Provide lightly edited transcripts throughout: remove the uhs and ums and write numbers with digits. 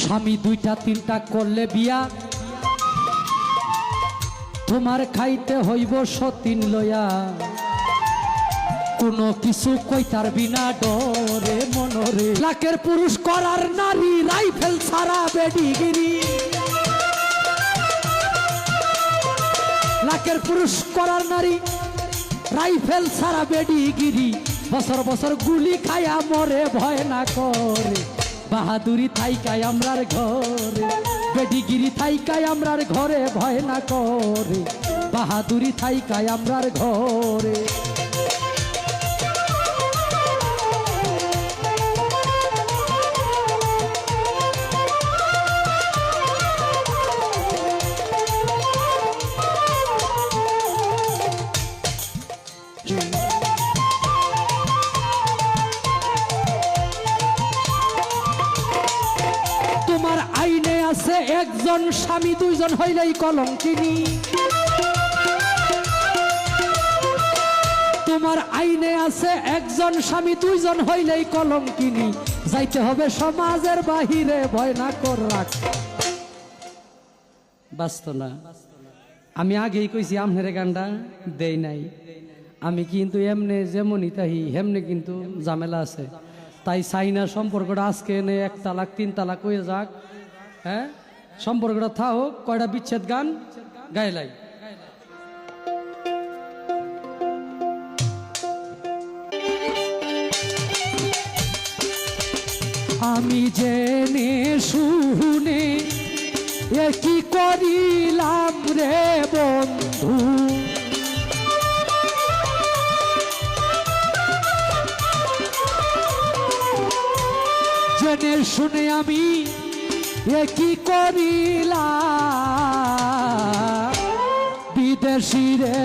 স্বামী দুইটা তিনটা করলে বিয়া, তোমার খাইতে হইব সতীন লইয়া, কোনো কিছু কইতার বিনা ডরে মনরে। লাখের পুরুষ করার নারী রাইফেল ছাড়া বেডিগিরি, লাখের পুরুষ করার নারী রাইফেল ছাড়া বেডিগিরি, বছর বছর গুলি খায়া মরে ভয় না করে। বাহাদুরি থাইকায় আমরার ঘরে, বেডিগিরি থাইকায় আমরার ঘরে ভয় না করে। বাহাদুরি থাইকায় আমরার ঘরে। তোমার আইনে আছে একজন স্বামী দুইজন হইলেই কলঙ্কিনী, তোমার আইনে আছে একজন স্বামী দুইজন হইলেই কলঙ্কিনী। যাইতে হবে সমাজের বাহিরে, ভয় না কর রাখ। বাস্ত না, আমি আগেই কইছি আমনের গান্ডা দেই নাই, আমি কিন্তু এমনে যেমনই তাহি হেমনে কিন্তু ঝামেলা আছে। তাই চাই না সম্পর্কটা আজকে এনে 1 তালাক 3 তালাক হয়ে যাক। হ্যাঁ, সম্পর্কটা থাক, কয়টা বিচ্ছেদ গান গাইলাই। আমি জেনে শুনে কি করিলাম রে বন্ধু, জেনে শুনে আমি কি করিলাম, বিদেশি রে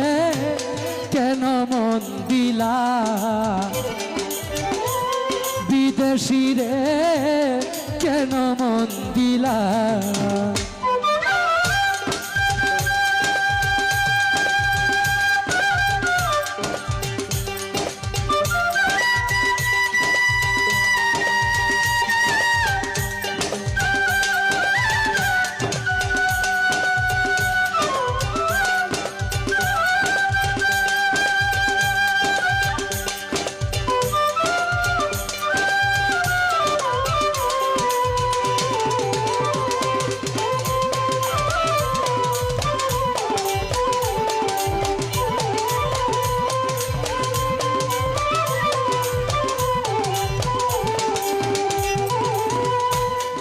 কেন মন দিলা, বিদেশি রে কেন মন দিলা।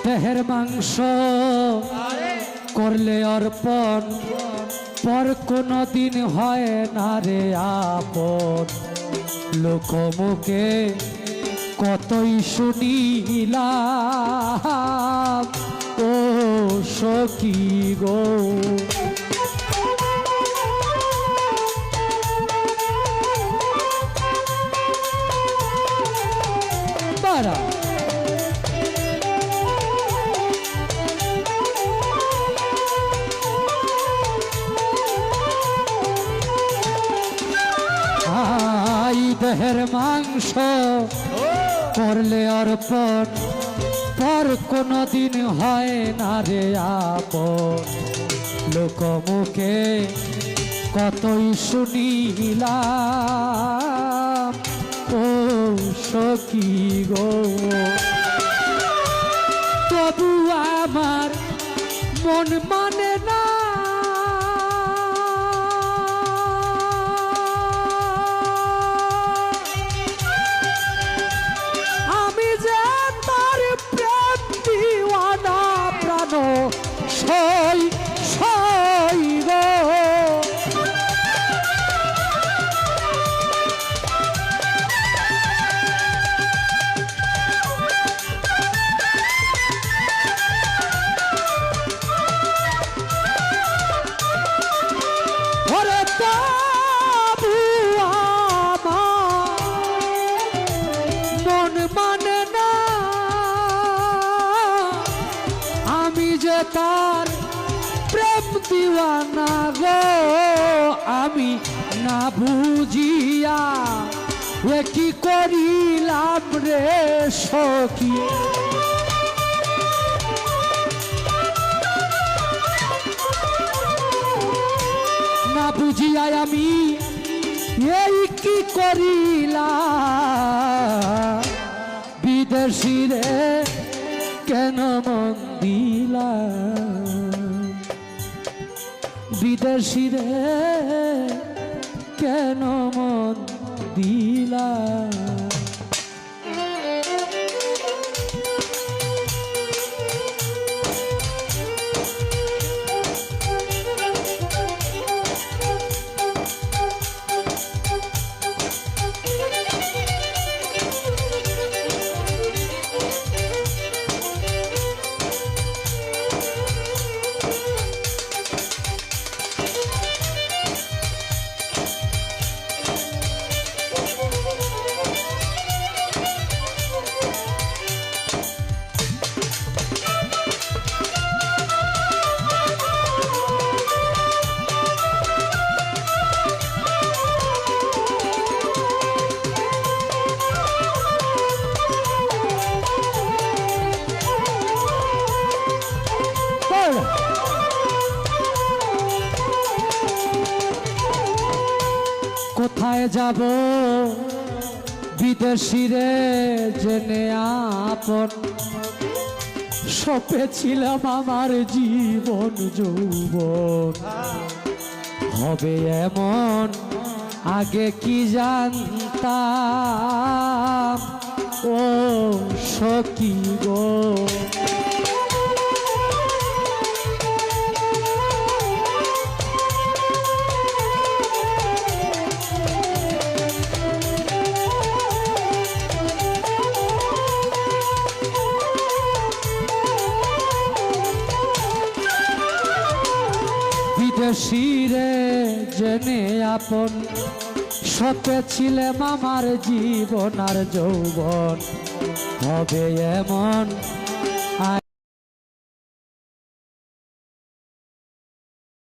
দেহের মাংস করলে অর্পণ, পর কোনো দিন হয় না রে আপন। লোকমুখে কতই শুনিলাম ও সখী গো, বারা দেহের মাংস করলে অর্পণ, পর কোনো দিন হয় না রে আপন। লোকমুখে কতই শুনিলাম ও সখী গো, তবু আমার মন মানে না, সই সই গো। ওরে তবু আমার মন মানে না, আমি যে তার প্রেম দিওয়ানা গো, আমি না বুঝিয়া কি করিলাম রে সখী। বুঝিয়া আমি এই কি করিলাম, বিদেশিরে কেন মন দিলাম, বিদেশিরে কেন মন দিলাম। কোথায় যাব বিদেশিরে জেনে আপন, সপেছিলাম আমার জীবন যৌবন হবে এমন, আগে কি জানতাম ও সখী গো। বিদেশিরে জেনে আপন, সপেছিলাম আমার জীবন আর যৌবন হবে এমন,